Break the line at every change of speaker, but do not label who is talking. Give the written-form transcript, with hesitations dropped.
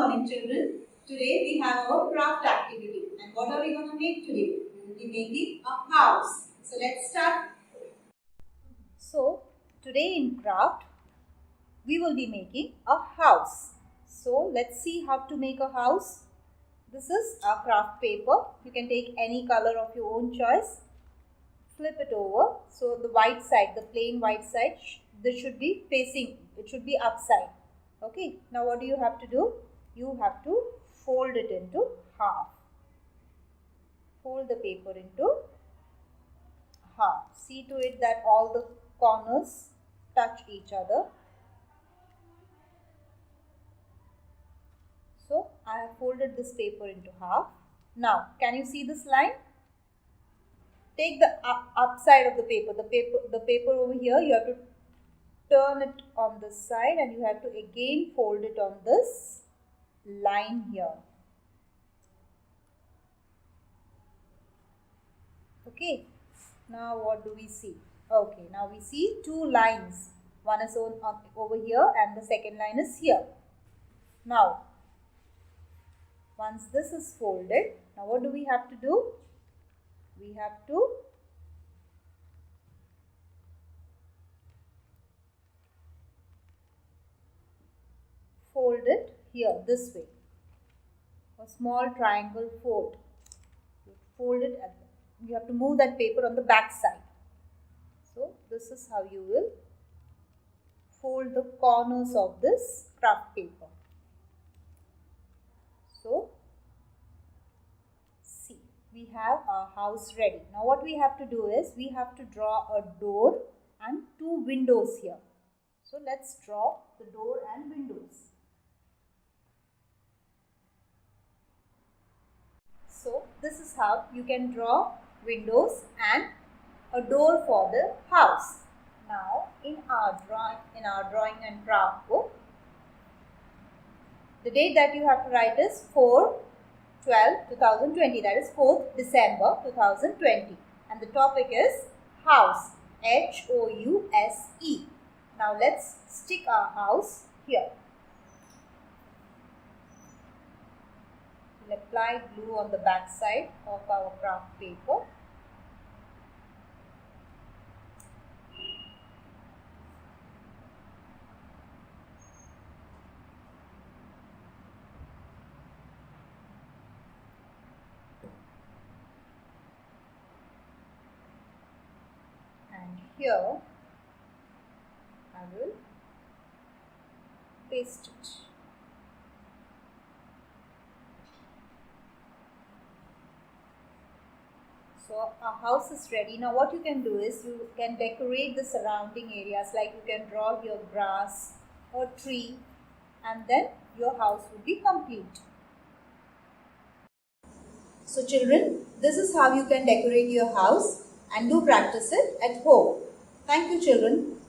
morning, children. Today we have our craft activity. And what are we going to make today? We will be making a house. So let's start. So today in craft, we will be making a house. So let's see how to make a house. This is a craft paper. You can take any color of your own choice. Flip it over. So the white side, the plain white side, this should be facing, it should be upside. Okay, now what do you have to do? You have to fold it into half. Fold the paper into half. See to it that all the corners touch each other. So I have folded this paper into half. Now, can you see this line? Take the upside of the paper. The paper over here, you have to turn it on this side and you have to again fold it on this line here. Okay, now what do we see? Okay, now we see two lines. One is over here and the second line is here. Now, once this is folded, now what do we have to do? We have to fold it here this way. A small triangle fold. Fold it and you have to move that paper on the back side. So this is how you will fold the corners of this craft paper. So see, we have our house ready. Now what we have to do is we have to draw a door and two windows here. So let's draw the door and windows. So this is how you can draw windows and a door for the house. Now in our drawing and craft book, the date that you have to write is 4/12/2020, that is 4th December 2020, and the topic is house, House. Now let's stick our house here. We'll apply glue on the back side of our craft paper. And here I will paste it. So our house is ready. Now what you can do is you can decorate the surrounding areas, like you can draw your grass or tree, and then your house will be complete. So children, this is how you can decorate your house, and do practice it at home. Thank you children.